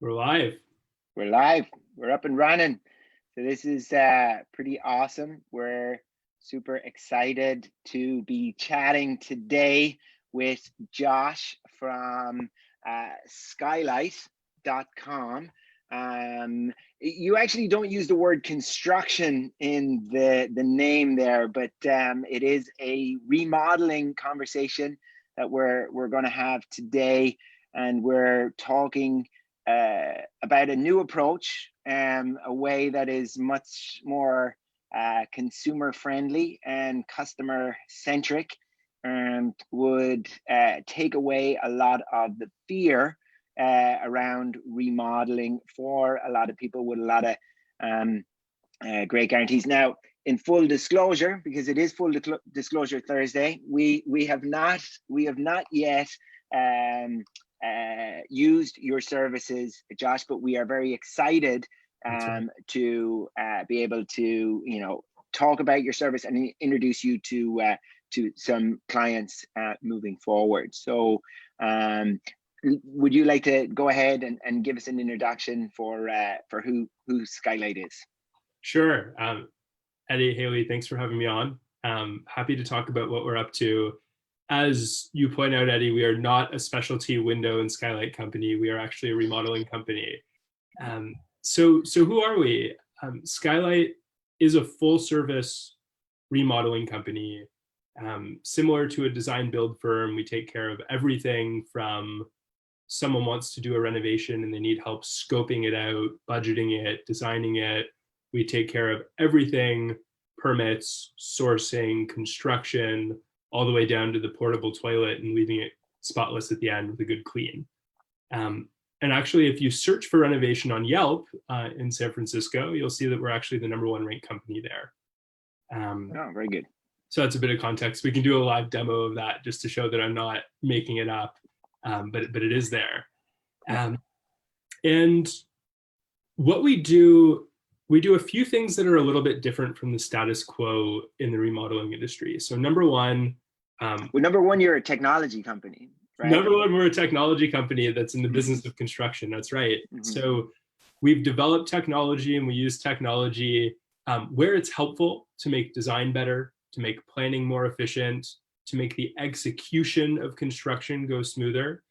We're live. We're live. We're up and running. So this is pretty awesome. We're super excited to be chatting today with Josh from skylight.com. You actually don't use the word construction in the name there, but it is a remodeling conversation that we're going to have today, and we're talking about a new approach, a way that is much more consumer friendly and customer centric, and would take away a lot of the fear around remodeling for a lot of people, with a lot of great guarantees. Now, in full disclosure, because it is full disclosure Thursday, we have not yet used your services, Josh, but we are very excited to be able to talk about your service and introduce you to some clients moving forward. So would you like to go ahead and give us an introduction for who Skylight is? Sure. Eddie, Hayley, thanks for having me on. Happy to talk about what we're up to. As you point out, Eddie, we are not a specialty window and skylight company. We are actually a remodeling company. So who are we? Skylight is a full service remodeling company. Similar to a design build firm, we take care of everything from someone wants to do a renovation and they need help scoping it out, budgeting it, designing it. We take care of everything: permits, sourcing, construction, all the way down to the portable toilet and leaving it spotless at the end with a good clean. And actually, if you search for renovation on Yelp in San Francisco, you'll see that we're actually the #1 ranked company there. Oh, very good. So that's a bit of context. We can do a live demo of that just to show that I'm not making it up, but it is there. And what we do a few things that are a little bit different from the status quo in the remodeling industry. So number one, you're a technology company, right? Number one, we're a technology company that's in the business of construction. That's right. So we've developed technology, and we use technology where it's helpful to make design better, to make planning more efficient, to make the execution of construction go smoother.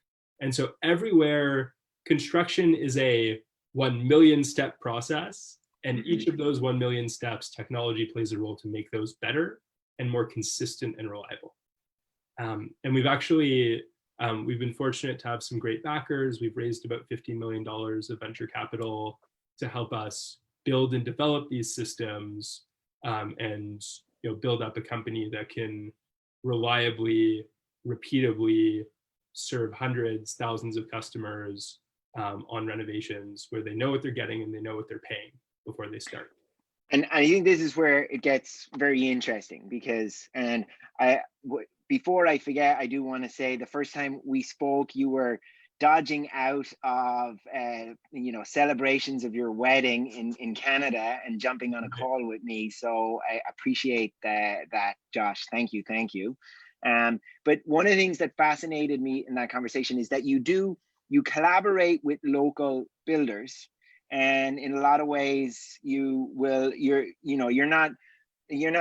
And so everywhere, construction is a 1 million step process. And each of those 1 million steps, technology plays a role to make those better and more consistent and reliable. And we've actually, we've been fortunate to have some great backers. We've raised about $50 million of venture capital to help us build and develop these systems, and build up a company that can reliably, repeatably serve hundreds, thousands of customers on renovations, where they know what they're getting and they know what they're paying before they start. And I think this is where it gets very interesting, because, before I forget, I do want to say the first time we spoke, you were dodging out of celebrations of your wedding in Canada and jumping on a call with me. So I appreciate that, Josh. Thank you. But one of the things that fascinated me in that conversation is that you collaborate with local builders. And in a lot of ways, you're not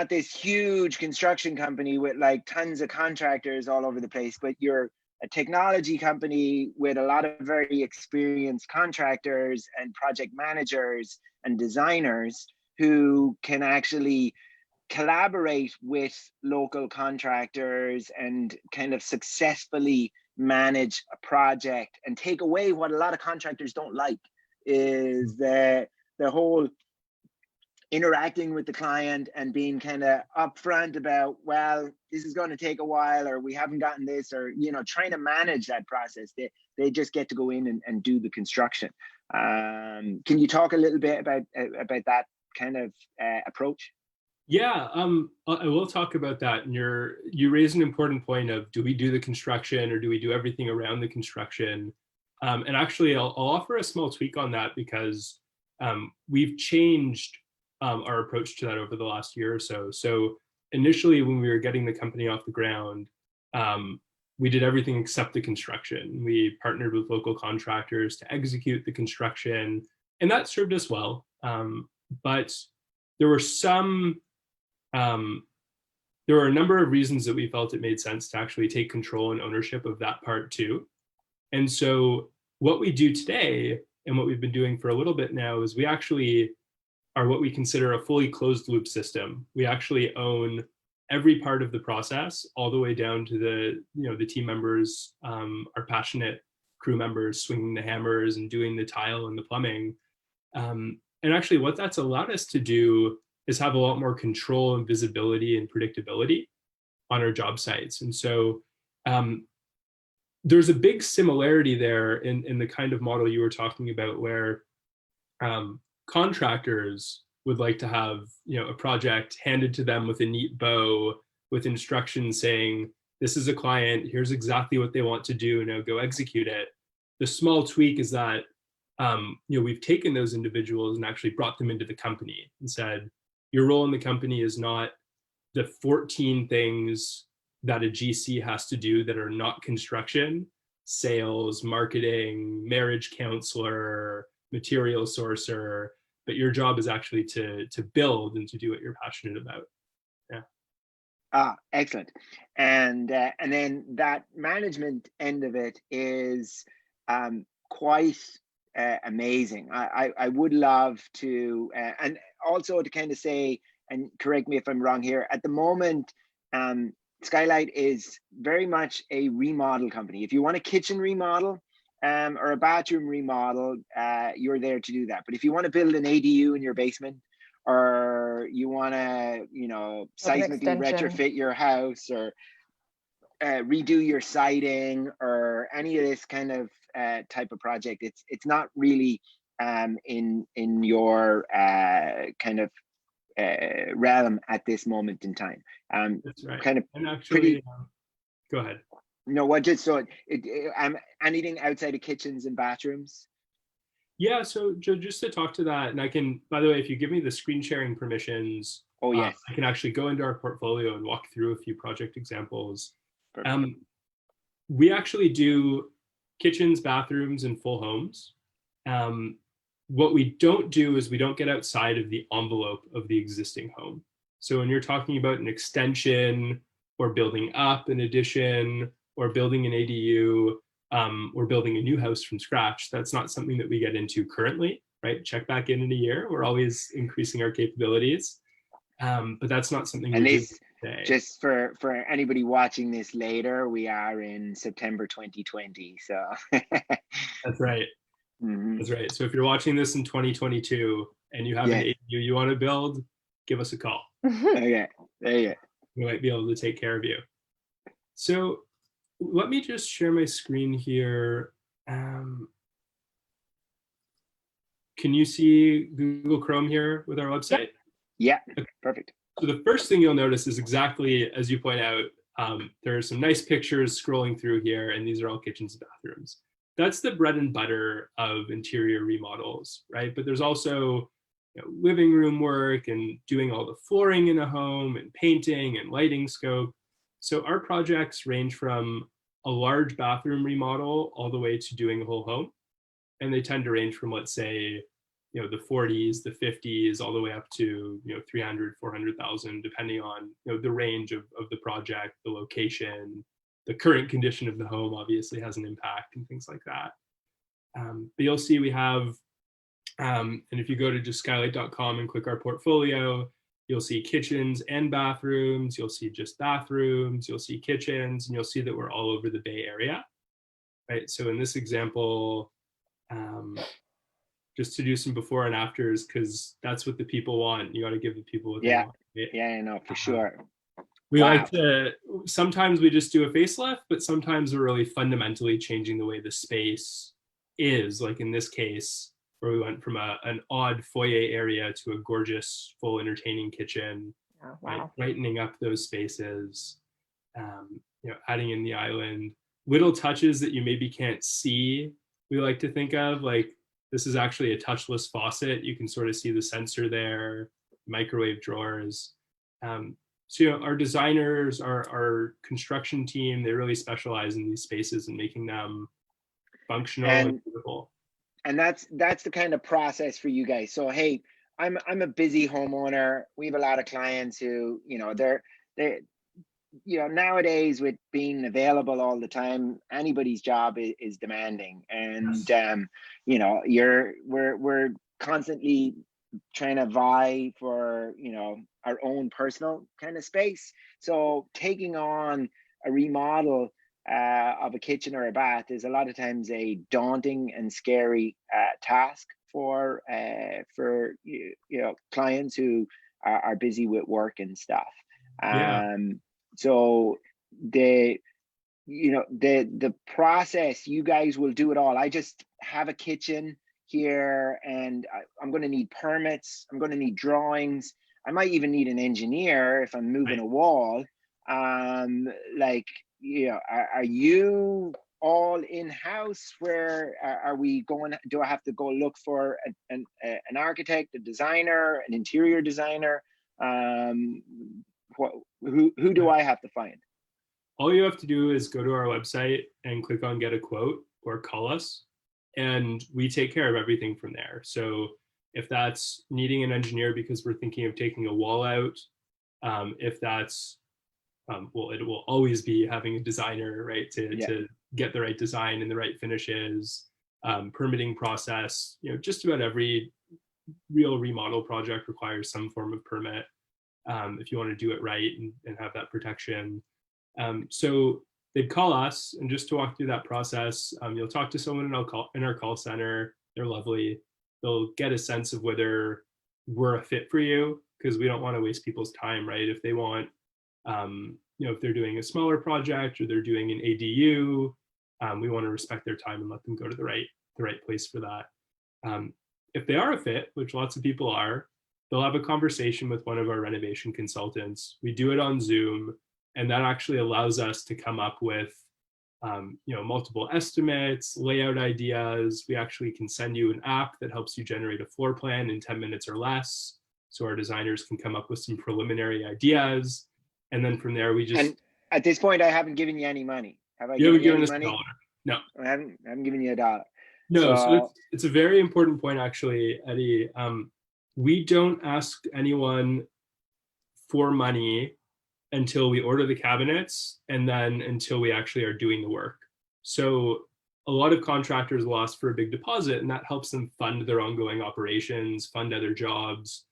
this huge construction company with like tons of contractors all over the place, but you're a technology company with a lot of very experienced contractors and project managers and designers who can actually collaborate with local contractors and kind of successfully manage a project and take away what a lot of contractors don't like, is the whole interacting with the client and being kind of upfront about, well, this is going to take a while, or we haven't gotten this, or trying to manage that process. They just get to go in and do the construction. Can you talk a little bit about that kind of approach? Yeah, I will talk about that. And you raise an important point of, do we do the construction or do we do everything around the construction? And actually, I'll offer a small tweak on that, because we've changed our approach to that over the last year or so. So initially, when we were getting the company off the ground, we did everything except the construction. We partnered with local contractors to execute the construction, and that served us well. But there were there were a number of reasons that we felt it made sense to actually take control and ownership of that part too. And so what we do today, and what we've been doing for a little bit now, is we actually are what we consider a fully closed loop system. We actually own every part of the process, all the way down to the team members, our passionate crew members swinging the hammers and doing the tile and the plumbing. And actually what that's allowed us to do is have a lot more control and visibility and predictability on our job sites. And so there's a big similarity there in the kind of model you were talking about, where contractors would like to have a project handed to them with a neat bow with instructions saying, this is a client, here's exactly what they want to do, now go execute it. The small tweak is that we've taken those individuals and actually brought them into the company and said, your role in the company is not the 14 things that a GC has to do that are not construction: sales, marketing, marriage counselor, material sourcer, but your job is actually to build and to do what you're passionate about. Yeah. Excellent. And then that management end of it is quite amazing. I would love to, and also to kind of say, and correct me if I'm wrong here, at the moment, Skylight is very much a remodel company. If you want a kitchen remodel or a bathroom remodel, you're there to do that. But if you want to build an ADU in your basement, or you want to, seismically retrofit your house, or redo your siding, or any of this kind of type of project, it's not really in your kind of realm at this moment in time. That's right. Kind of and actually, go ahead. No, what just so anything outside of kitchens and bathrooms? Yeah, so just to talk to that, and I can, by the way, if you give me the screen sharing permissions, oh yes, I can actually go into our portfolio and walk through a few project examples. We actually do kitchens, bathrooms, and full homes. What we don't do is we don't get outside of the envelope of the existing home. So when you're talking about an extension, or building up an addition, or building an ADU, or building a new house from scratch, that's not something that we get into currently, right? Check back in a year. We're always increasing our capabilities, but that's not something we do today. Just for anybody watching this later, we are in September 2020, so. That's right. Mm-hmm. That's right. So if you're watching this in 2022 and you have an ADU you want to build, give us a call. Okay, there you go. We might be able to take care of you. So let me just share my screen here. Can you see Google Chrome here with our website? Yeah, okay. Perfect. So the first thing you'll notice is exactly as you point out, there are some nice pictures scrolling through here, and these are all kitchens and bathrooms. That's the bread and butter of interior remodels, right? But there's also living room work and doing all the flooring in a home and painting and lighting scope. So our projects range from a large bathroom remodel all the way to doing a whole home. And they tend to range from, let's say, the 40s, the 50s, all the way up to 300, 400,000, depending on the range of the project, the location, the current condition of the home obviously has an impact, and things like that. But you'll see we have, and if you go to just skylight.com and click our portfolio, you'll see kitchens and bathrooms, you'll see just bathrooms, you'll see kitchens, and you'll see that we're all over the Bay Area, right? So in this example, just to do some before and afters, because that's what the people want. You got to give the people what they want. Yeah, I know, for sure. We like to, sometimes we just do a facelift, but sometimes we're really fundamentally changing the way the space is. Like in this case, where we went from an odd foyer area to a gorgeous, full entertaining kitchen, right? Brightening up those spaces, adding in the island. Little touches that you maybe can't see, we like to think of, like this is actually a touchless faucet. You can sort of see the sensor there, microwave drawers. So, you know, our designers, our construction team, they really specialize in these spaces and making them functional and beautiful. And that's the kind of process for you guys. So hey, I'm a busy homeowner. We have a lot of clients who, you know, they're you know, nowadays with being available all the time, anybody's job is demanding, and you know, we're constantly trying to vie for, you know, our own personal kind of space. So taking on a remodel of a kitchen or a bath is a lot of times a daunting and scary task for you know, clients who are busy with work and stuff. Yeah. So the, you know, the process, you guys will do it all. I just have a kitchen here, and I'm going to need permits. I'm going to need drawings. I might even need an engineer if I'm moving a wall. Like, you know, are you all in-house? Where are we going? Do I have to go look for an architect, a designer, an interior designer? Who do I have to find? All you have to do is go to our website and click on get a quote or call us, and we take care of everything from there. So if that's needing an engineer because we're thinking of taking a wall out, if that's well, it will always be having a designer, right, to get the right design and the right finishes, permitting process. You know, just about every real remodel project requires some form of permit if you want to do it right and have that protection. So they'd call us, and just to walk through that process, you'll talk to someone in our call center. They're lovely. They'll get a sense of whether we're a fit for you, because we don't want to waste people's time, right? If they want, you know, if they're doing a smaller project or they're doing an ADU, we want to respect their time and let them go to the right place for that. If they are a fit, which lots of people are, they'll have a conversation with one of our renovation consultants. We do it on Zoom, and that actually allows us to come up with you know, multiple estimates, layout ideas. We actually can send you an app that helps you generate a floor plan in 10 minutes or less. So our designers can come up with some preliminary ideas. And then from there, we just... And at this point, I haven't given you any money. Have I you haven't given you us any money? $1. No. I haven't given you $1. No, so it's a very important point, actually, Eddie. We don't ask anyone for money until we order the cabinets, and then until we actually are doing the work. So a lot of contractors will ask for a big deposit, and that helps them fund their ongoing operations, fund other jobs.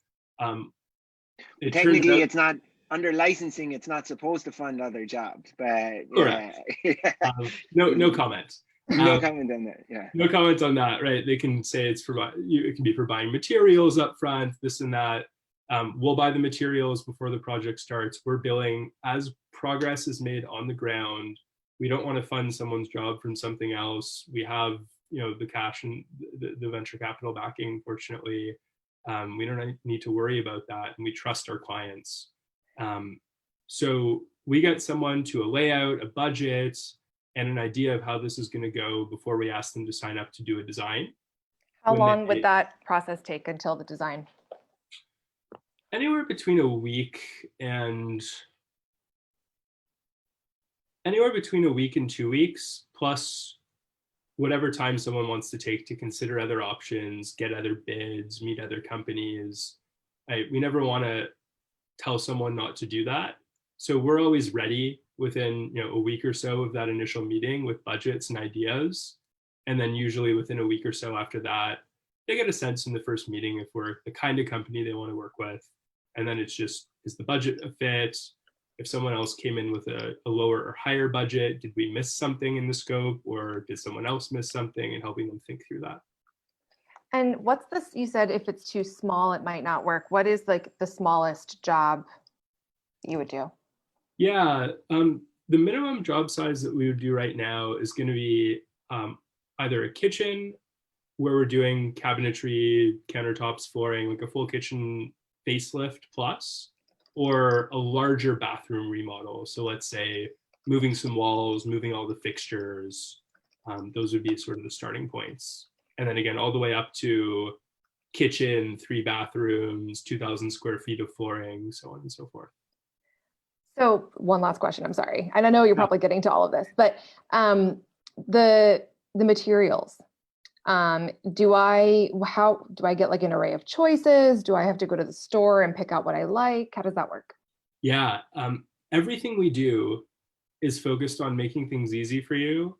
Technically, it's not under licensing. It's not supposed to fund other jobs, but correct. No comment. No comment on that. Yeah. No comment on that. Right? They can say it can be for buying materials up front, this and that. We'll buy the materials before the project starts. We're billing as progress is made on the ground. We don't want to fund someone's job from something else. We have, you know, the cash and the venture capital backing, fortunately. We don't need to worry about that, and we trust our clients. So we get someone to a layout, a budget, and an idea of how this is going to go before we ask them to sign up to do a design. How long would that process take until the design? Anywhere between a week and 2 weeks, plus whatever time someone wants to take to consider other options, get other bids, meet other companies. We never want to tell someone not to do that. So we're always ready within, you know, a week or so of that initial meeting with budgets and ideas. And then usually within a week or so after that, they get a sense in the first meeting if we're the kind of company they want to work with. And then it's just, is the budget a fit? If someone else came in with a lower or higher budget, did we miss something in the scope, or did someone else miss something, and helping them think through that. And what's this, you said if it's too small, it might not work. What is like the smallest job you would do? Yeah, the minimum job size that we would do right now is going to be either a kitchen where we're doing cabinetry, countertops, flooring, like a full kitchen facelift plus, or a larger bathroom remodel. So let's say moving some walls, moving all the fixtures. Those would be sort of the starting points. And then again, all the way up to kitchen, 3 bathrooms, 2,000 square feet of flooring, so on and so forth. So one last question, I'm sorry. And I know you're probably getting to all of this, but the materials, do I get like an array of choices? Do I have to go to the store and pick out what I like? How does that work? Yeah, everything we do is focused on making things easy for you,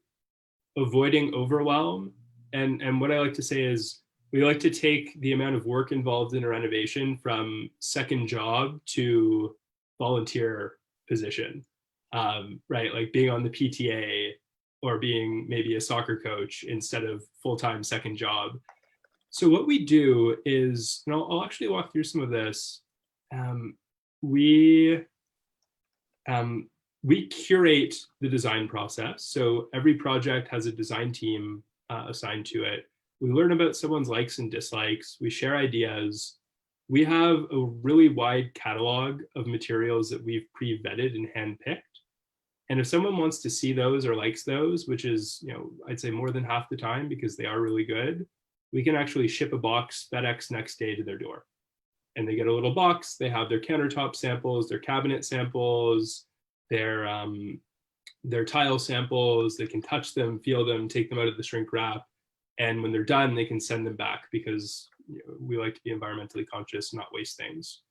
avoiding overwhelm. And what I like to say is we like to take the amount of work involved in a renovation from second job to volunteer position, right? Like being on the PTA or being maybe a soccer coach instead of full-time second job. So what we do is, and I'll actually walk through some of this. We we curate the design process. So every project has a design team assigned to it. We learn about someone's likes and dislikes. We share ideas. We have a really wide catalog of materials that we've pre-vetted and handpicked. And if someone wants to see those or likes those, which is, I'd say more than half the time because they are really good, we can actually ship a box FedEx next day to their door. And they get a little box. They have their countertop samples, their cabinet samples, their tile samples. They can touch them, feel them, take them out of the shrink wrap. And when they're done, they can send them back because we like to be environmentally conscious and not waste things.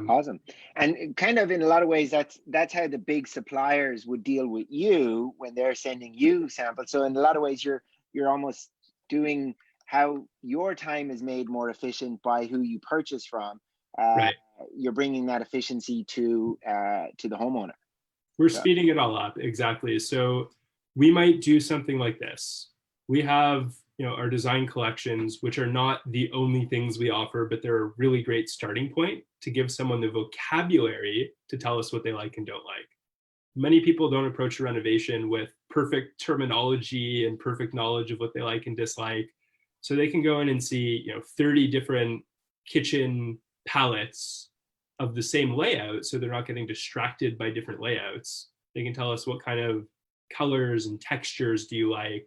Awesome. And kind of in a lot of ways, that's how the big suppliers would deal with you when they're sending you samples. So in a lot of ways, you're almost doing how your time is made more efficient by who you purchase from. Right. You're bringing that efficiency to the homeowner. We're speeding it all up. Exactly. So we might do something like this. We have, our design collections, which are not the only things we offer, but they're a really great starting point to give someone the vocabulary to tell us what they like and don't like. Many people don't approach a renovation with perfect terminology and perfect knowledge of what they like and dislike. So they can go in and see, 30 different kitchen palettes of the same layout, so they're not getting distracted by different layouts. They can tell us what kind of colors and textures do you like,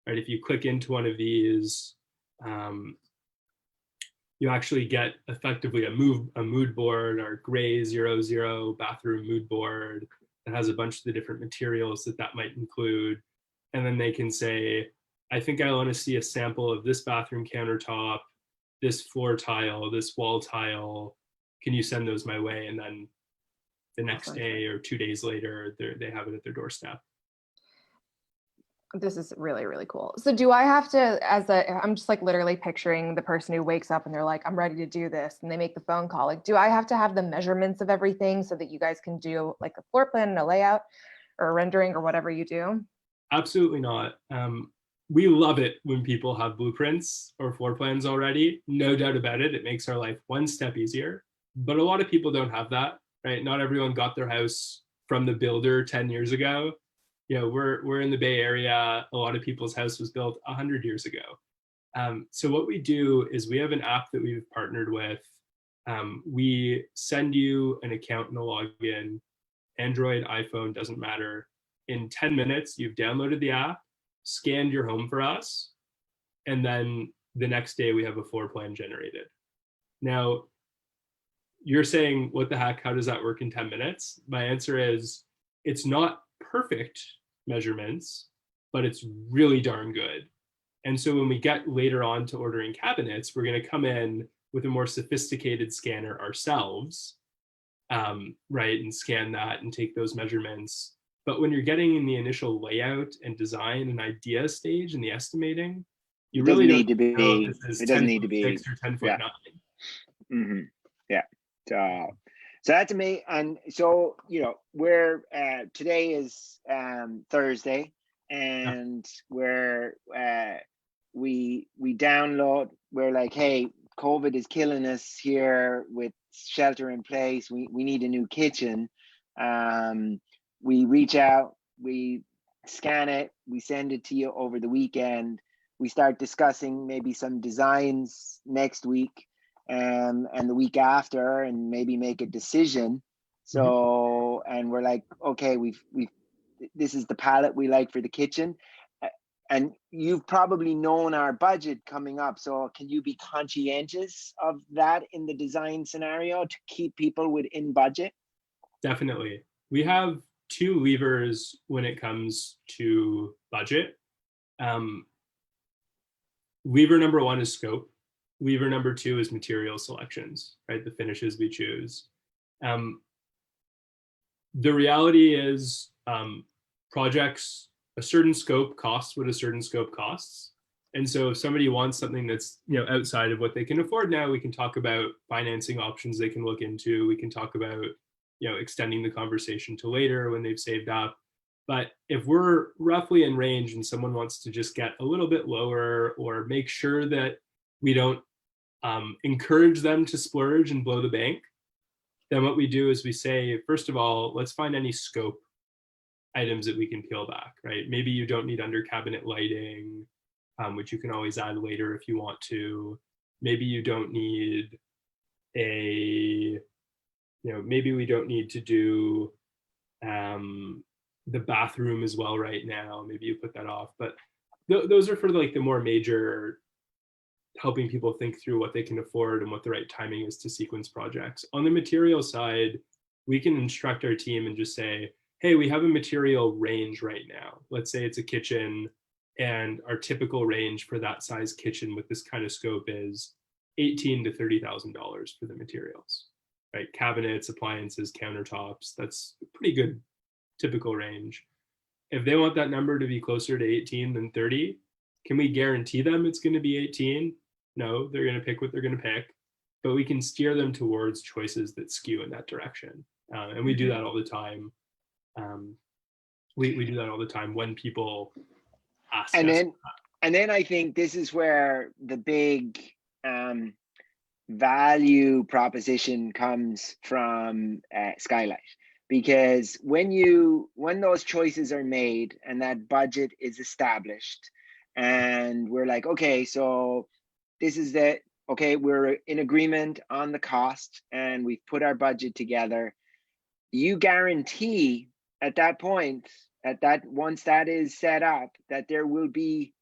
right? If you click into one of these, you actually get effectively a mood board, our gray 00 bathroom mood board that has a bunch of the different materials that might include. And then they can say, I think I want to see a sample of this bathroom countertop, this floor tile, this wall tile. Can you send those my way? And then the next day or 2 days later, they have it at their doorstep. This is really, really cool. So do I have to, I'm just like literally picturing the person who wakes up and they're like, I'm ready to do this. And they make the phone call. Like, do I have to have the measurements of everything so that you guys can do like a floor plan and a layout or a rendering or whatever you do? Absolutely not. We love it when people have blueprints or floor plans already. No doubt about it. It makes our life one step easier. But a lot of people don't have that, right? Not everyone got their house from the builder 10 years ago. We're in the Bay Area. A lot of people's house was built 100 years ago. So what we do is we have an app that we've partnered with. We send you an account and a login. Android, iPhone, doesn't matter. In 10 minutes, you've downloaded the app, scanned your home for us, and then the next day we have a floor plan generated. Now, you're saying, what the heck, how does that work in 10 minutes? My answer is, it's not perfect measurements, but it's really darn good. And so when we get later on to ordering cabinets, we're going to come in with a more sophisticated scanner ourselves, right, and scan that and take those measurements. But when you're getting in the initial layout and design and idea stage and the estimating, you really don't need to be. It doesn't need to be 6 or 10 foot 9. Mm-hmm. Yeah. So that's amazing. And so, we're today is Thursday, and we download. We're like, hey, COVID is killing us here with shelter in place. We need a new kitchen. We reach out, we scan it, we send it to you over the weekend. We start discussing maybe some designs next week. And the week after, and maybe make a decision. So, and we're like, okay, this is the palette we like for the kitchen. And you've probably known our budget coming up. So can you be conscientious of that in the design scenario to keep people within budget? Definitely. We have two levers when it comes to budget. Um, Lever number one is scope. Lever number two is material selections, right? The finishes we choose. Um, the reality is projects, a certain scope costs what a certain scope costs. And so if somebody wants something that's, outside of what they can afford now, we can talk about financing options they can look into. We can talk about, extending the conversation to later when they've saved up. But if we're roughly in range and someone wants to just get a little bit lower or make sure that we don't encourage them to splurge and blow the bank, then what we do is we say, first of all, let's find any scope items that we can peel back, right? Maybe you don't need under cabinet lighting, which you can always add later if you want to. Maybe you don't need maybe we don't need to do the bathroom as well right now. Maybe you put that off. But those are for like the more major, helping people think through what they can afford and what the right timing is to sequence projects. On the material side, we can instruct our team and just say, hey, we have a material range right now. Let's say it's a kitchen, and our typical range for that size kitchen with this kind of scope is $18,000 to $30,000 for the materials, right? Cabinets, appliances, countertops, that's a pretty good typical range. If they want that number to be closer to 18 than 30, can we guarantee them it's going to be 18? No, they're going to pick what they're going to pick, but we can steer them towards choices that skew in that direction. And we do that all the time. We do that all the time when people ask us. And then I think this is where the big value proposition comes from Skylight, because when those choices are made and that budget is established, and we're like, okay, so this is we're in agreement on the cost and we've put our budget together, you guarantee at that point, once that is set up, that there will be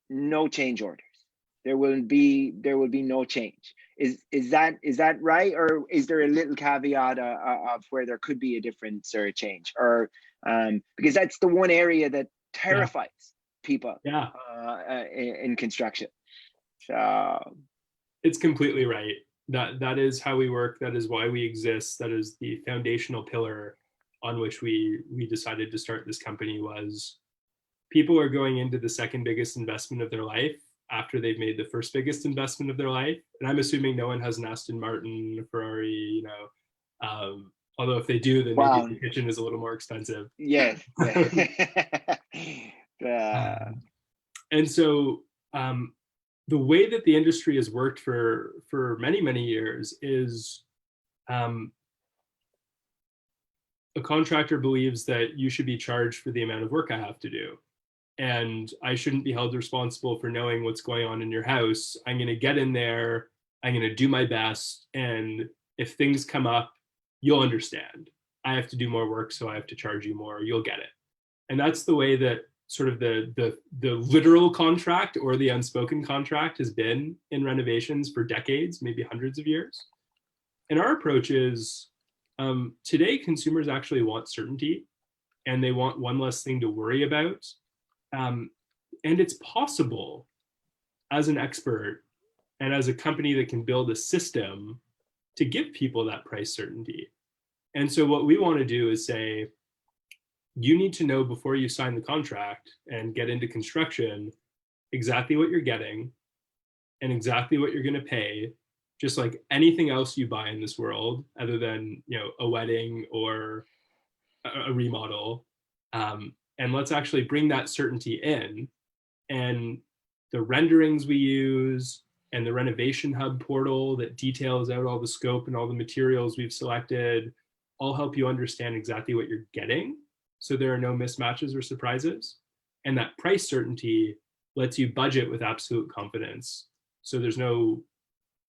no change orders. There will be no change. Is that right, or is there a little caveat of where there could be a different sort of change, or because that's the one area that terrifies people in construction. So it's completely right. That is how we work. That is why we exist. That is the foundational pillar on which we decided to start this company. Was people are going into the second biggest investment of their life after they've made the first biggest investment of their life. And I'm assuming no one has an Aston Martin, a Ferrari, although if they do, then maybe the kitchen is a little more expensive. Yes. And so the way that the industry has worked for many, many years is a contractor believes that you should be charged for the amount of work I have to do. And I shouldn't be held responsible for knowing what's going on in your house. I'm going to get in there. I'm going to do my best. And if things come up, you'll understand. I have to do more work, so I have to charge you more. You'll get it. And that's the way that sort of the literal contract or the unspoken contract has been in renovations for decades, maybe hundreds of years. And our approach is today consumers actually want certainty, and they want one less thing to worry about. And it's possible as an expert and as a company that can build a system to give people that price certainty. And so what we want to do is say, you need to know before you sign the contract and get into construction exactly what you're getting and exactly what you're going to pay, just like anything else you buy in this world, other than a wedding or a remodel. And let's actually bring that certainty in. And the renderings we use and the Renovation Hub portal that details out all the scope and all the materials we've selected all help you understand exactly what you're getting, so there are no mismatches or surprises. And that price certainty lets you budget with absolute confidence. So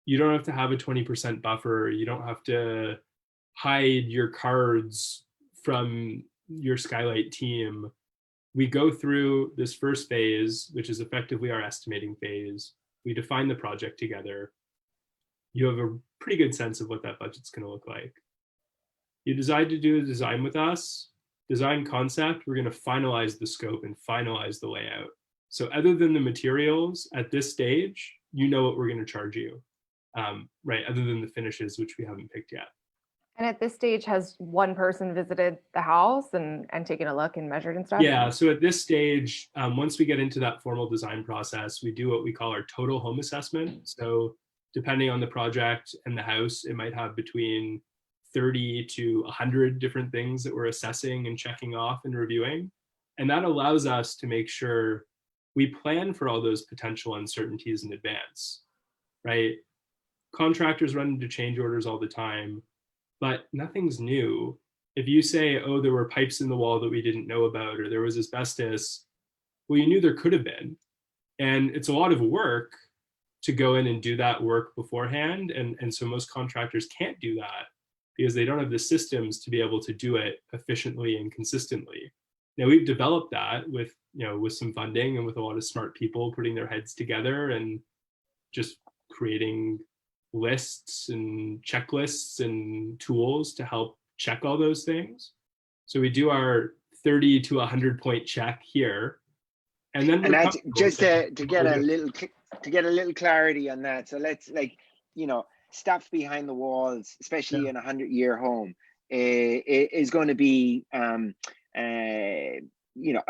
you don't have to have a 20% buffer. You don't have to hide your cards from your Skylight team. We go through this first phase, which is effectively our estimating phase. We define the project together. You have a pretty good sense of what that budget's going to look like. You decide to do a design with us, design concept, we're going to finalize the scope and finalize the layout. So other than the materials at this stage, you know what we're going to charge you, right? Other than the finishes, which we haven't picked yet. And at this stage, has one person visited the house and taken a look and measured and stuff? Yeah, so at this stage, once we get into that formal design process, we do what we call our total home assessment. So depending on the project and the house, it might have between 30 to 100 different things that we're assessing and checking off and reviewing. And that allows us to make sure we plan for all those potential uncertainties in advance, right? Contractors run into change orders all the time, but nothing's new. If you say, oh, there were pipes in the wall that we didn't know about, or there was asbestos, well, you knew there could have been. And it's a lot of work to go in and do that work beforehand. And so most contractors can't do that because they don't have the systems to be able to do it efficiently and consistently. Now we've developed that with, with some funding and with a lot of smart people putting their heads together and just creating lists and checklists and tools to help check all those things. So we do our 30 to 100 point check here. And then that's just to get a little clarity on that. So let's stuff behind the walls, especially in a 100-year home, is going to be a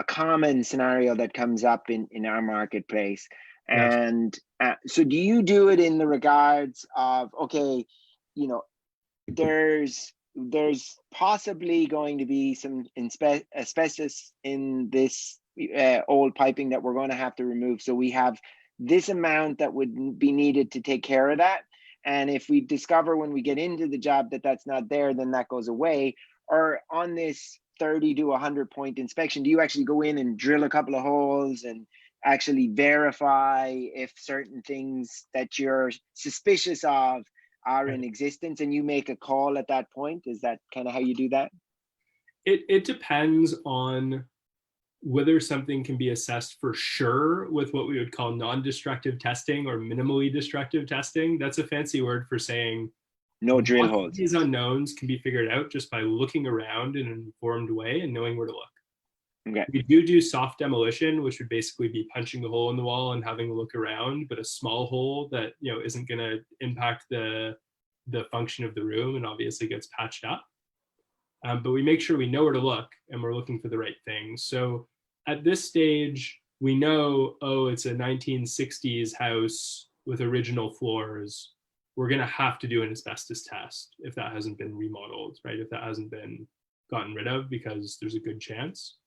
common scenario that comes up in our marketplace. And so do you do it in the regards of, okay, there's possibly going to be some asbestos in this old piping that we're going to have to remove. So we have this amount that would be needed to take care of that. And if we discover when we get into the job that that's not there, then that goes away. Or on this 30 to 100 point inspection, do you actually go in and drill a couple of holes and actually verify if certain things that you're suspicious of are in existence, and you make a call at that point? Is that kind of how you do that? It depends on whether something can be assessed for sure with what we would call non-destructive testing or minimally destructive testing. That's a fancy word for saying no drill holes. These unknowns can be figured out just by looking around in an informed way and knowing where to look. Okay. We do soft demolition, which would basically be punching the hole in the wall and having a look around, but a small hole that isn't going to impact the function of the room and obviously gets patched up. But we make sure we know where to look and we're looking for the right things. So at this stage, we know, oh, it's a 1960s house with original floors. We're going to have to do an asbestos test if that hasn't been remodeled, right? If that hasn't been gotten rid of, because there's a good chance.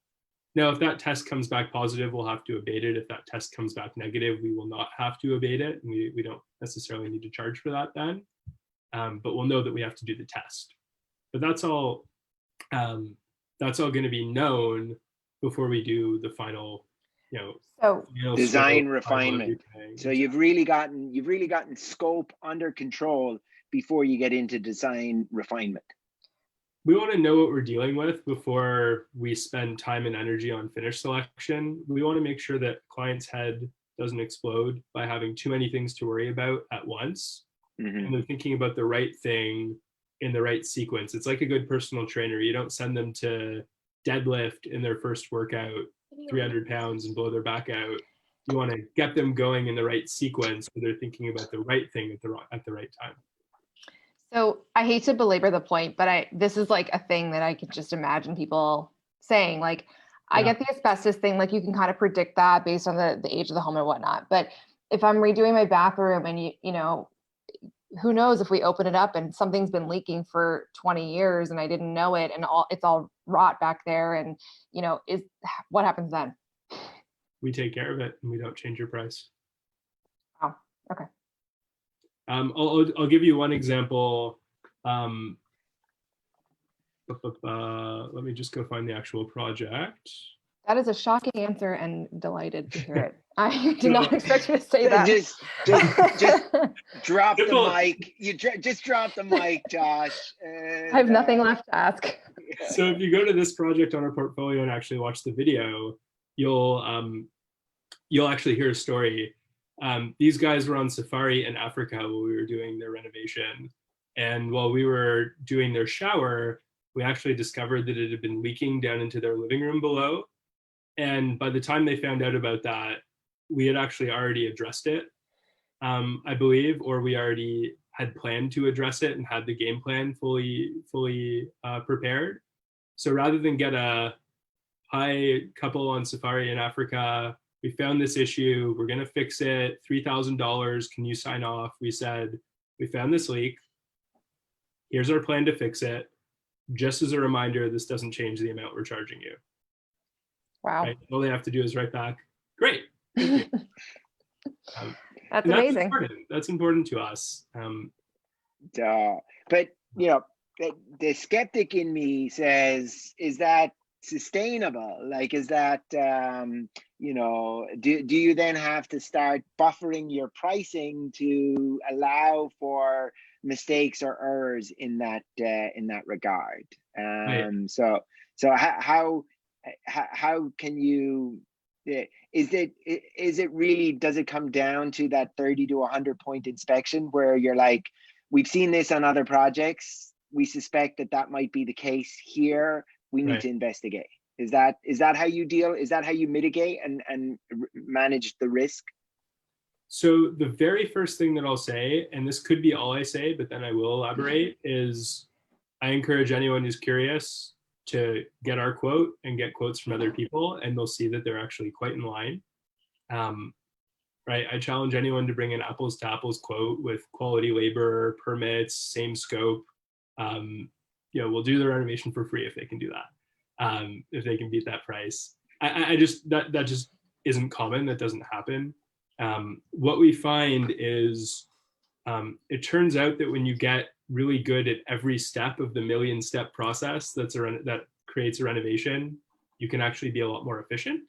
Now, if that test comes back positive, we'll have to abate it. If that test comes back negative, we will not have to abate it. And we don't necessarily need to charge for that then. But we'll know that we have to do the test. But that's all going to be known before we do the final, design refinement. So you've really gotten scope under control before you get into design refinement. We want to know what we're dealing with before we spend time and energy on finish selection. We want to make sure that client's head doesn't explode by having too many things to worry about at once. Mm-hmm. And they're thinking about the right thing in the right sequence. It's like a good personal trainer. You don't send them to deadlift in their first workout 300 pounds and blow their back out. You want to get them going in the right sequence where they're thinking about the right thing at the right time. So I hate to belabor the point, but this is like a thing that I could just imagine people saying, like, I get the asbestos thing, like you can kind of predict that based on the age of the home and whatnot. But if I'm redoing my bathroom and who knows if we open it up and something's been leaking for 20 years and I didn't know it and it's all rot back there, and what happens then? We take care of it and we don't change your price. Oh, okay. I'll give you one example. Let me just go find the actual project. That is a shocking answer and delighted to hear it. I did not expect you to say that. Just drop the mic. You just drop the mic, Josh. I have nothing left to ask. So if you go to this project on our portfolio and actually watch the video, you'll actually hear a story. These guys were on safari in Africa while we were doing their renovation. And while we were doing their shower, we actually discovered that it had been leaking down into their living room below. And by the time they found out about that, we had actually already addressed it, I believe, or we already had planned to address it and had the game plan fully prepared. So rather than get a, hi, couple on safari in Africa, we found this issue, we're gonna fix it, $3,000, can you sign off? We said, we found this leak, here's our plan to fix it. Just as a reminder, this doesn't change the amount we're charging you. Wow. Right? All they have to do is write back, great, thank you. That's amazing. That's important to us. But you know, the skeptic in me says, is that sustainable? Like, is that you know, do you then have to start buffering your pricing to allow for mistakes or errors in that regard? Right. So how can you, is it really, does it come down to that 30 to 100 point inspection where you're like, we've seen this on other projects, we suspect that might be the case here, we need to investigate? Is that how you deal? Is that how you mitigate and manage the risk? So the very first thing that I'll say, and this could be all I say, but then I will elaborate, is I encourage anyone who's curious to get our quote and get quotes from other people, and they'll see that they're actually quite in line. Right? I challenge anyone to bring an apples to apples quote with quality labor, permits, same scope. You know, we'll do the renovation for free if they can do that. If they can beat that price. I just, that just isn't common. That doesn't happen. What we find is it turns out that when you get really good at every step of the million-step process that creates a renovation, you can actually be a lot more efficient,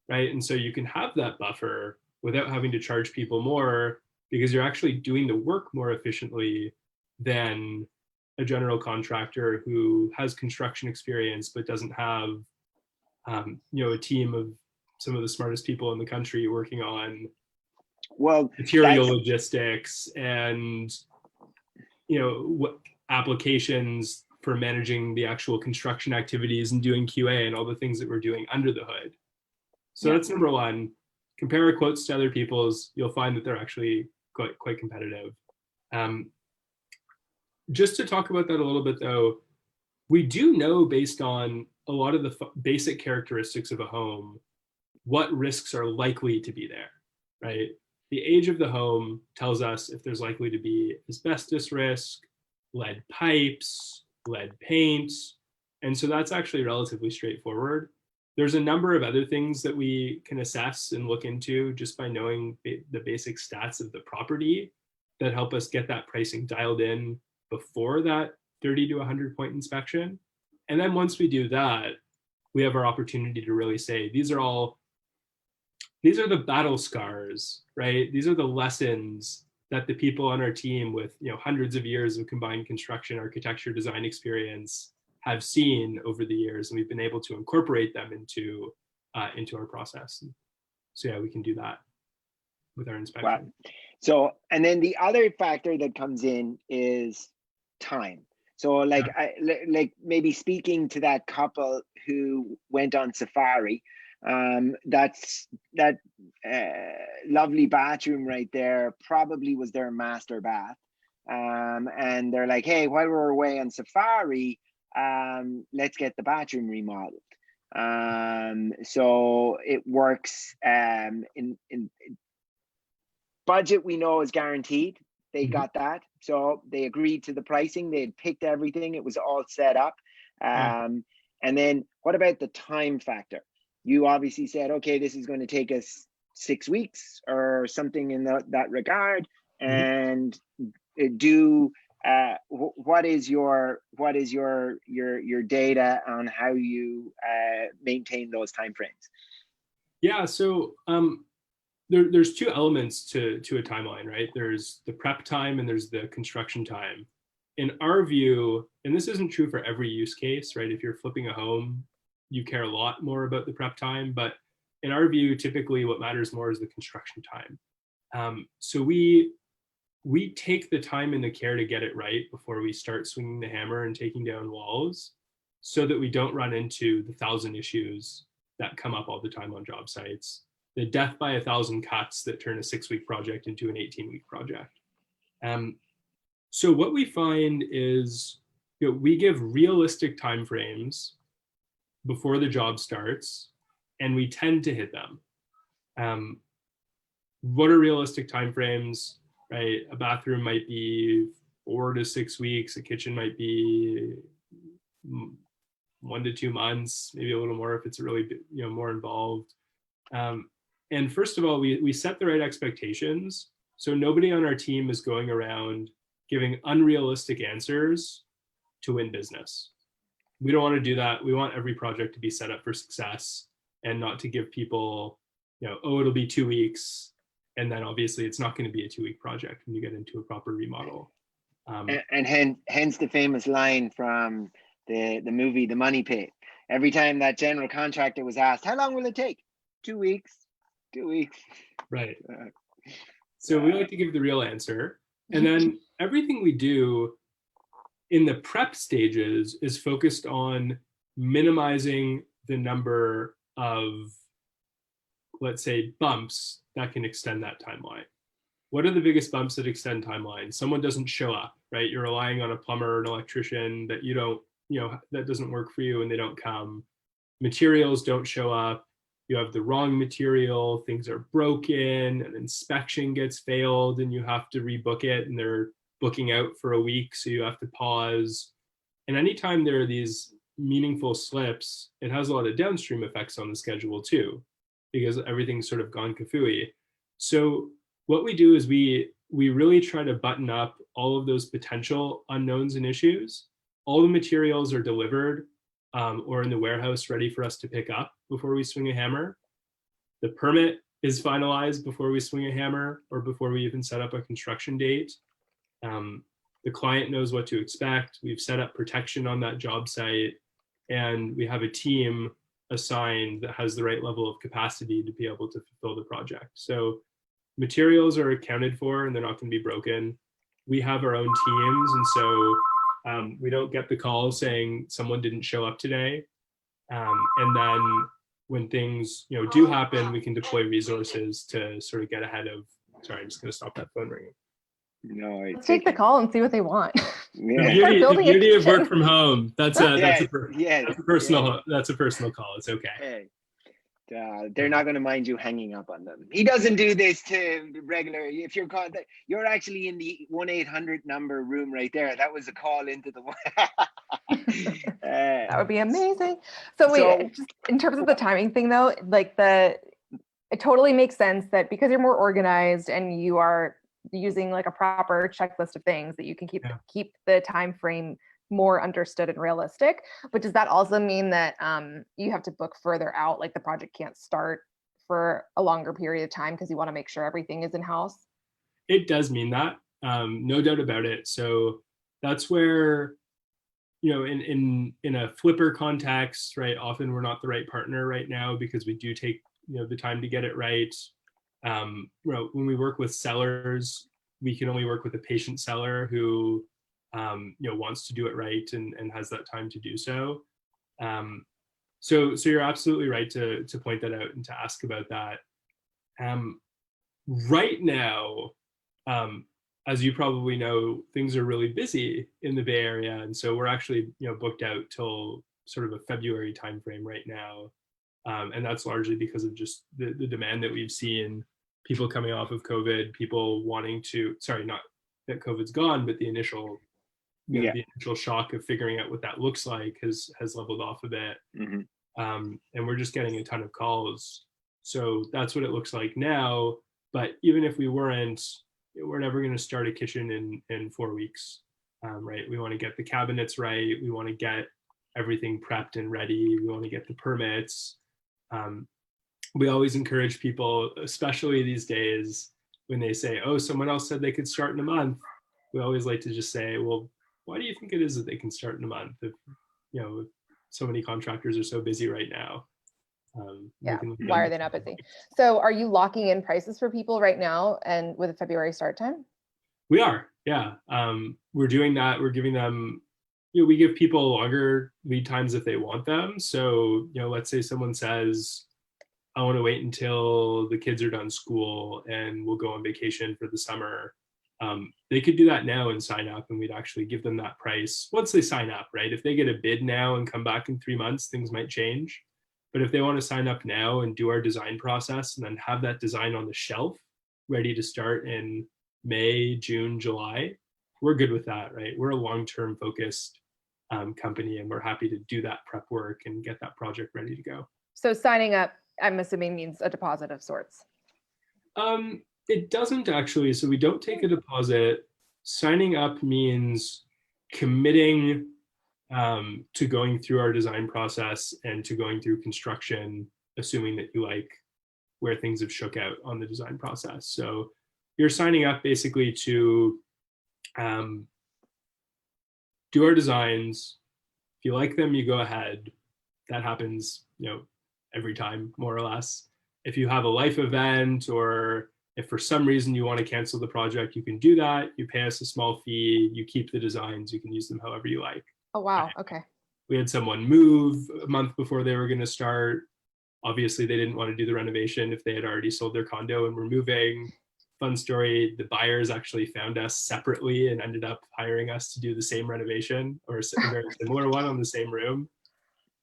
right? And so you can have that buffer without having to charge people more because you're actually doing the work more efficiently than a general contractor who has construction experience but doesn't have you know, a team of some of the smartest people in the country working on material logistics and, you know, what applications for managing the actual construction activities and doing QA and all the things that we're doing under the hood. So that's number one. Compare our quotes to other people's. You'll find that they're actually quite competitive. Just to talk about that a little bit though, we do know based on a lot of the basic characteristics of a home, what risks are likely to be there, right? The age of the home tells us if there's likely to be asbestos risk, lead pipes, lead paint. And so that's actually relatively straightforward. There's a number of other things that we can assess and look into just by knowing the basic stats of the property that help us get that pricing dialed in before that 30 to 100 point inspection. And then once we do that, we have our opportunity to really say, these are the battle scars, right? These are the lessons that the people on our team with, you know, hundreds of years of combined construction, architecture, design experience have seen over the years, and we've been able to incorporate them into our process. So yeah, we can do that with our inspection. Wow. So, and then the other factor that comes in is time. So like, like maybe speaking to that couple who went on safari, that lovely bathroom right there probably was their master bath. And they're like, hey, while we're away on safari, let's get the bathroom remodeled. So it works in budget, we know is guaranteed. They got that. So they agreed to the pricing. They had picked everything. It was all set up. And then what about the time factor? You obviously said, okay, this is going to take us 6 weeks or something in that regard. And what is your data on how you maintain those timeframes? Yeah, so there's two elements to a timeline, right? There's the prep time and there's the construction time. In our view, and this isn't true for every use case, right? If you're flipping a home, you care a lot more about the prep time, but in our view, typically what matters more is the construction time. So we take the time and the care to get it right before we start swinging the hammer and taking down walls. so that we don't run into the 1,000 issues that come up all the time on job sites, the death by 1,000 cuts that turn a 6-week project into an 18-week project. So what we find is, we give realistic timeframes before the job starts, and we tend to hit them. What are realistic timeframes, right? A bathroom might be 4 to 6 weeks. A kitchen might be 1 to 2 months, maybe a little more if it's really, more involved. And first of all, we set the right expectations. So nobody on our team is going around giving unrealistic answers to win business. We don't want to do that. We want every project to be set up for success and not to give people, it'll be 2 weeks. And then obviously it's not going to be a 2-week project when you get into a proper remodel. And hence the famous line from the movie, The Money Pit. Every time that general contractor was asked, how long will it take? 2 weeks, 2 weeks. Right. So we like to give the real answer. And then everything we do in the prep stages is focused on minimizing the number of, let's say, bumps that can extend that timeline. What are the biggest bumps that extend timelines? Someone doesn't show up, right? You're relying on a plumber or an electrician that you don't, that doesn't work for you and they don't come. Materials don't show up. You have the wrong material, things are broken, an inspection gets failed and you have to rebook it and they're booking out for a week, so you have to pause. And anytime there are these meaningful slips, it has a lot of downstream effects on the schedule too, because everything's sort of gone kafooey. So what we do is we really try to button up all of those potential unknowns and issues. All the materials are delivered or in the warehouse ready for us to pick up before we swing a hammer. The permit is finalized before we swing a hammer or before we even set up a construction date. The client knows what to expect. We've set up protection on that job site, and we have a team assigned that has the right level of capacity to be able to fulfill the project. So materials are accounted for and they're not going to be broken. We have our own teams, and so we don't get the call saying someone didn't show up today. And then when things do happen, we can deploy resources to sort of get ahead of. Sorry, I'm just going to stop that phone ringing. No, let's take the call and see what they want. Yeah. The beauty of work from home. That's a personal call. It's okay. Hey. They're not going to mind you hanging up on them. He doesn't do this to regular. If you're called, you're actually in the 1-800 number room right there. That was a call into the. That would be amazing. So wait, just in terms of the timing thing though, like it totally makes sense that because you're more organized and you are using like a proper checklist of things that you can keep the time frame more understood and realistic. But does that also mean that you have to book further out, like the project can't start for a longer period of time because you want to make sure everything is in-house? It does mean that, no doubt about it. So that's where, in a flipper context, right, often we're not the right partner right now because we do take the time to get it right. When we work with sellers, we can only work with a patient seller who wants to do it right and has that time to do so. So you're absolutely right to point that out and to ask about that. Right now, as you probably know, things are really busy in the Bay Area, and so we're actually booked out till sort of a February timeframe right now, and that's largely because of just the demand that we've seen. People coming off of COVID, people wanting to, sorry, not that COVID's gone, but the initial shock of figuring out what that looks like has leveled off a bit. And we're just getting a ton of calls. So that's what it looks like now. But even if we weren't, we're never going to start a kitchen in 4 weeks, right? We want to get the cabinets right. We want to get everything prepped and ready. We want to get the permits. We always encourage people, especially these days, when they say, oh, someone else said they could start in a month. We always like to just say, well, why do you think it is that they can start in a month if so many contractors are so busy right now? Why are they not busy? So are you locking in prices for people right now and with a February start time? We are, yeah. We're doing that. We're giving them we give people longer lead times if they want them. So, let's say someone says, I want to wait until the kids are done school and we'll go on vacation for the summer. They could do that now and sign up, and we'd actually give them that price once they sign up, right? If they get a bid now and come back in 3 months, things might change. But if they want to sign up now and do our design process and then have that design on the shelf ready to start in May, June, July, we're good with that, right? We're a long-term focused company, and we're happy to do that prep work and get that project ready to go. So signing up, I'm assuming, means a deposit of sorts. It doesn't actually. So we don't take a deposit. Signing up means committing to going through our design process and to going through construction, assuming that you like where things have shook out on the design process. So you're signing up basically to do our designs. If you like them, you go ahead. That happens, every time, more or less. If you have a life event, or if for some reason you want to cancel the project, you can do that. You pay us a small fee, you keep the designs, you can use them however you like. Oh, wow. Okay. We had someone move a month before they were going to start. Obviously, they didn't want to do the renovation if they had already sold their condo and were moving. Fun story, the buyers actually found us separately and ended up hiring us to do the same renovation, or a very similar one on the same room.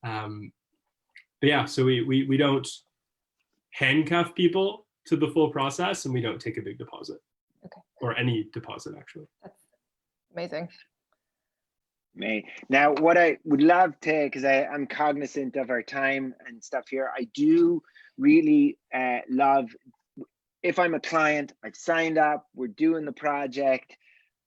But yeah, so we don't handcuff people to the full process, and we don't take a big deposit. Okay. Or any deposit, actually. That's amazing. Now, what I would love to, because I'm cognizant of our time and stuff here, I do really love, if I'm a client, I've signed up, we're doing the project,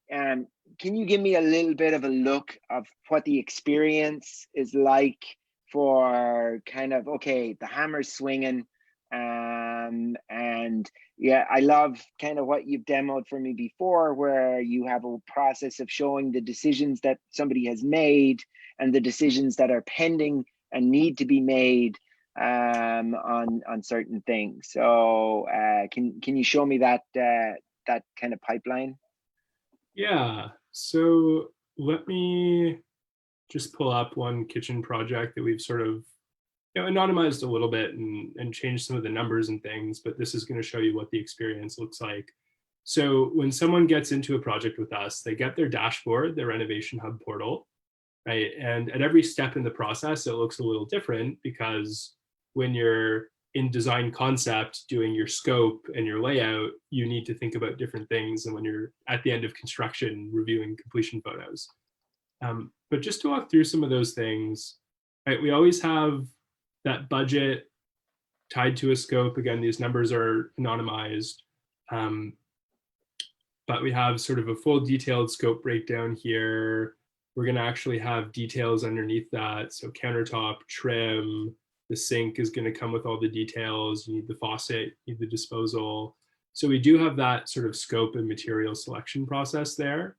can you give me a little bit of a look of what the experience is like for kind of, okay, the hammer's swinging, and yeah, I love kind of what you've demoed for me before, where you have a process of showing the decisions that somebody has made and the decisions that are pending and need to be made on certain things. So can you show me that that kind of pipeline? Yeah, so let me just pull up one kitchen project that we've sort of anonymized a little bit and changed some of the numbers and things, but this is going to show you what the experience looks like. So when someone gets into a project with us, they get their dashboard, their Renovation Hub portal, right? And at every step in the process, it looks a little different, because when you're in design concept doing your scope and your layout, you need to think about different things than when you're at the end of construction reviewing completion photos. But just to walk through some of those things, right? We always have that budget tied to a scope. Again, these numbers are anonymized, but we have sort of a full detailed scope breakdown here. We're going to actually have details underneath that. So countertop, trim, the sink is going to come with all the details. You need the faucet, you need the disposal. So we do have that sort of scope and material selection process there.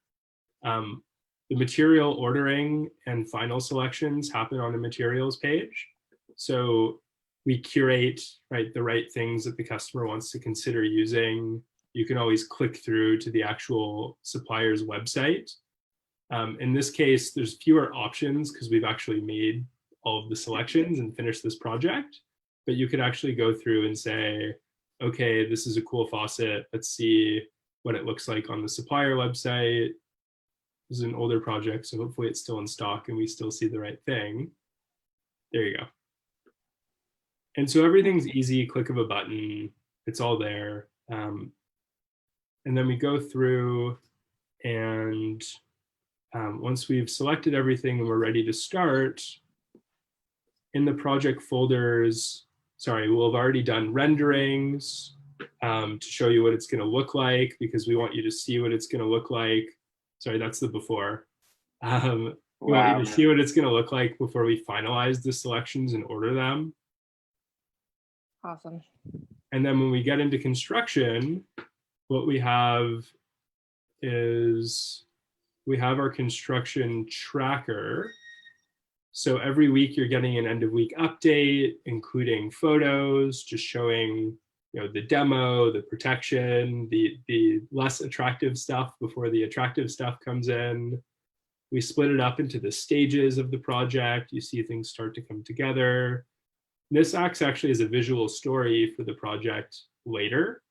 The material ordering and final selections happen on a materials page. So we curate, right, the right things that the customer wants to consider using. You can always click through to the actual supplier's website. In this case, there's fewer options because we've actually made all of the selections and finished this project. But you could actually go through and say, okay, this is a cool faucet. Let's see what it looks like on the supplier website. This is an older project, so hopefully it's still in stock and we still see the right thing. There you go. And so everything's easy, click of a button, it's all there. And then we go through, and once we've selected everything and we're ready to start, in the project folders, we'll have already done renderings to show you what it's going to look like, because we want you to see what it's going to look like. Sorry, that's the before. We want you to see what it's going to look like before we finalize the selections and order them. Awesome. And then when we get into construction, what we have is we have our construction tracker. So every week you're getting an end of week update, including photos, just showing the demo, the protection, the less attractive stuff before the attractive stuff comes in. We split it up into the stages of the project. You see things start to come together. This acts actually as a visual story for the project later,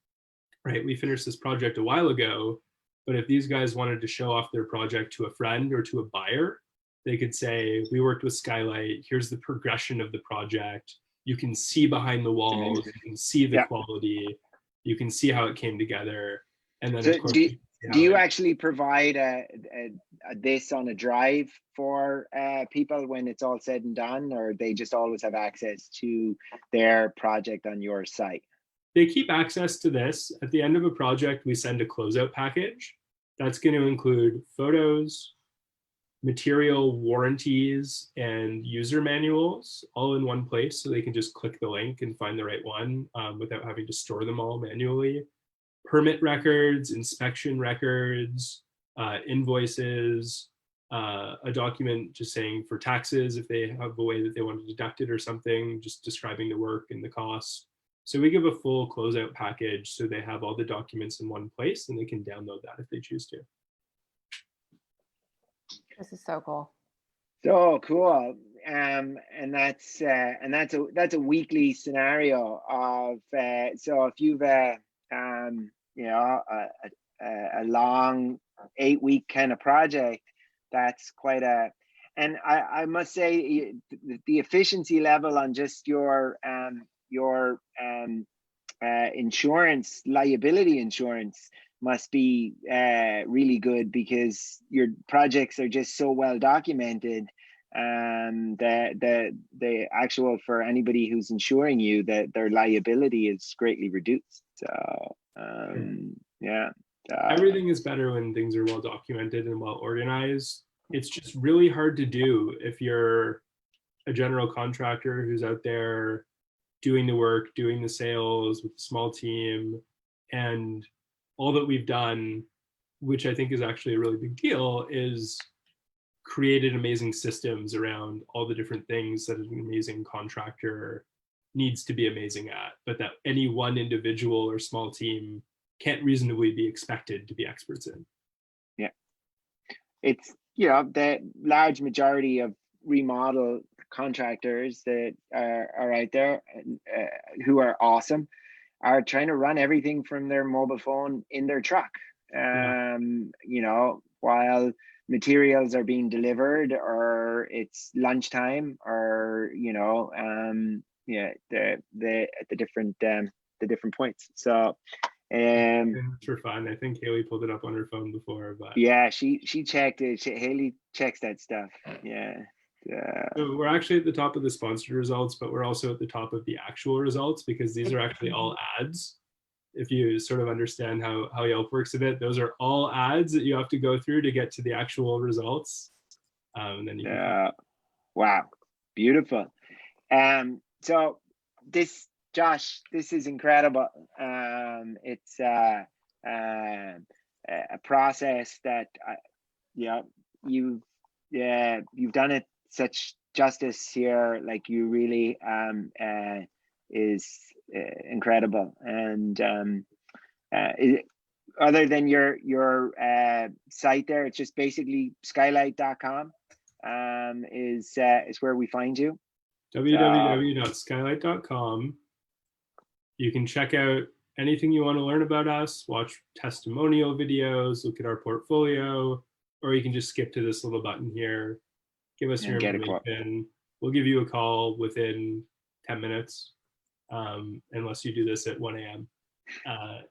right? We finished this project a while ago, but if these guys wanted to show off their project to a friend or to a buyer, they could say, we worked with Skylight, here's the progression of the project. You can see behind the walls, you can see the quality, you can see how it came together. And then So of course, do you actually provide this on a drive for people when it's all said and done, or they just always have access to their project on your site? They keep access to this. At the end of a project, we send a closeout package. That's going to include photos, material warranties, and user manuals all in one place, so they can just click the link and find the right one without having to store them all manually. Permit records, inspection records, invoices, a document just saying for taxes, if they have a way that they want to deduct it or something, just describing the work and the cost. So we give a full closeout package so they have all the documents in one place and they can download that if they choose to. This is so cool. So cool. And that's a weekly scenario of so if you've you know, a long 8-week kind of project, that's quite a, and I must say the efficiency level on just your insurance, liability insurance, must be really good, because your projects are just so well documented. The actual, for anybody who's insuring you, that their liability is greatly reduced. So yeah. Everything is better when things are well documented and well organized. It's just really hard to do if you're a general contractor who's out there doing the work, doing the sales with a small team. And all that we've done, which I think is actually a really big deal, is created amazing systems around all the different things that an amazing contractor needs to be amazing at, but that any one individual or small team can't reasonably be expected to be experts in. Yeah. It's, you know, the large majority of remodel contractors that are out there who are awesome are trying to run everything from their mobile phone in their truck. You know, while materials are being delivered, or it's lunchtime, or you know, yeah, the different points. So for fun, I think Hayley pulled it up on her phone before, but yeah, she checked it. Hayley checks that stuff. Yeah. So we're actually at the top of the sponsored results, but we're also at the top of the actual results, because these are actually all ads. If you sort of understand how Yelp works a bit, those are all ads that you have to go through to get to the actual results. And then you can wow, beautiful. So this, Josh, this is incredible. It's a process that yeah, you've done it such justice here. Like, you really is incredible. And other than your site there, it's just basically skylight.com is where we find you. www.skylight.com. You can check out anything you want to learn about us, watch testimonial videos, look at our portfolio, or you can just skip to this little button here, give us your information. We'll give you a call within 10 minutes, unless you do this at 1 a.m.,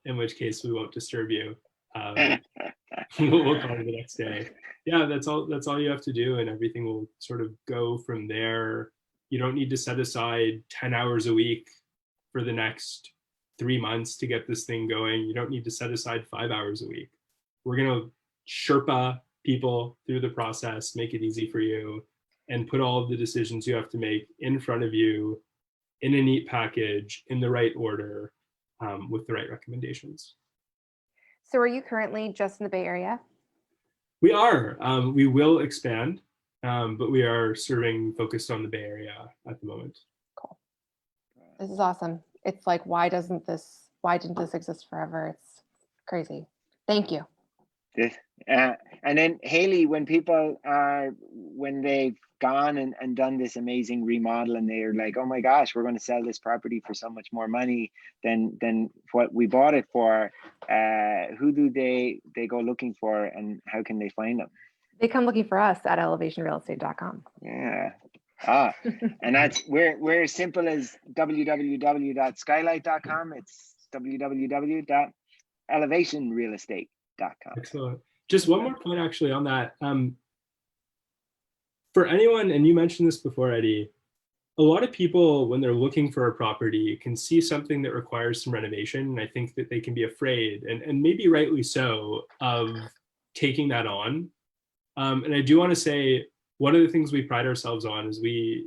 in which case we won't disturb you. We'll call you the next day. Yeah, that's all you have to do, and everything will sort of go from there. You don't need to set aside 10 hours a week for the next 3 months to get this thing going. You don't need to set aside 5 hours a week. We're going to Sherpa people through the process, make it easy for you, and put all of the decisions you have to make in front of you in a neat package, in the right order, with the right recommendations. So are you currently just in the Bay Area? We are. We will expand, but we are focused on the Bay Area at the moment. Cool. This is awesome. It's like, why didn't this exist forever? It's crazy. Thank you. And then Hayley, when people are, when they've gone and done this amazing remodel and they're like, oh my gosh, we're going to sell this property for so much more money than what we bought it for, who do they go looking for, and how can they find them? They come looking for us at elevationrealestate.com. Yeah. And that's we're as simple as www.skylight.com. It's www.elevationrealestate.com. Excellent. Just one more point actually on that. For anyone, and you mentioned this before, Eddie, a lot of people, when they're looking for a property, can see something that requires some renovation. And I think that they can be afraid, and maybe rightly so, of taking that on. And I do want to say, one of the things we pride ourselves on is we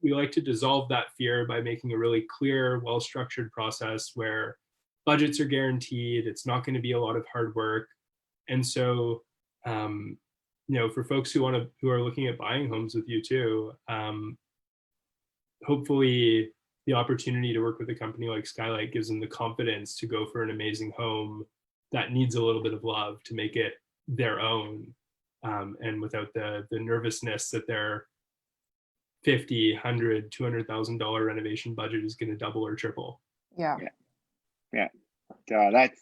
like to dissolve that fear by making a really clear, well-structured process where budgets are guaranteed. It's not going to be a lot of hard work. And so, you know, for folks who are looking at buying homes with you too, hopefully the opportunity to work with a company like Skylight gives them the confidence to go for an amazing home that needs a little bit of love to make it their own. And without the nervousness that their $50,000, $100,000, $200,000 renovation budget is going to double or triple. Yeah. So that's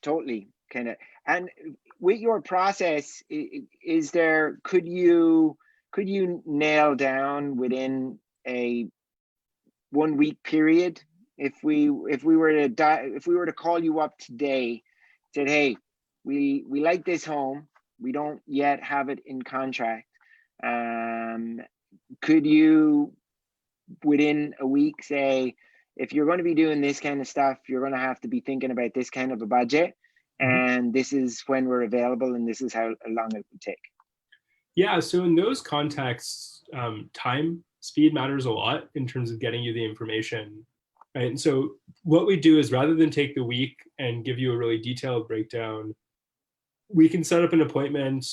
totally kind of. And with your process, is there? Could you nail down within a 1 week period? If we were to call you up today, said, hey, we like this home. We don't yet have it in contract. Could you, within a week, say, if you're going to be doing this kind of stuff, you're going to have to be thinking about this kind of a budget, and this is when we're available, and this is how long it would take? Yeah, so in those contexts, speed matters a lot in terms of getting you the information. Right? And so what we do is, rather than take the week and give you a really detailed breakdown, we can set up an appointment.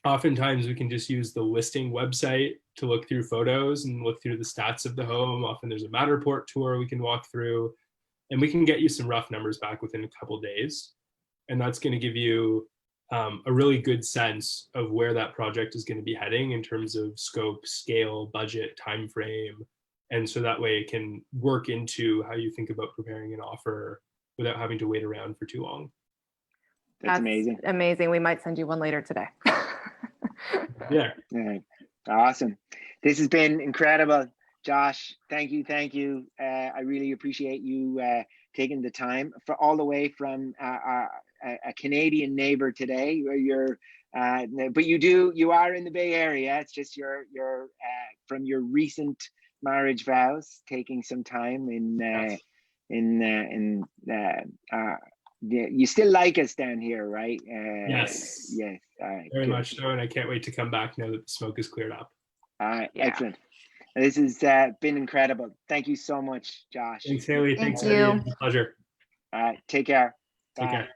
Oftentimes we can just use the listing website to look through photos and look through the stats of the home. Often there's a Matterport tour we can walk through, and we can get you some rough numbers back within a couple of days. And that's going to give you a really good sense of where that project is going to be heading in terms of scope, scale, budget, time frame. And so that way it can work into how you think about preparing an offer without having to wait around for too long. That's amazing. Amazing. We might send you one later today. Yeah. Awesome. This has been incredible. Josh, thank you. I really appreciate you taking the time for all the way from a Canadian neighbor today. But you are in the Bay Area. It's just you're from your recent marriage vows, taking some time you still like us down here, right? Yes. Yes. All right. Very much so, and I can't wait to come back now that the smoke is cleared up. All right. Yeah. Excellent. This has been incredible. Thank you so much, Josh. Thanks, Hayley. Thank Thanks, you. Eddie. It was a pleasure. All right. Take care. Take Bye. care.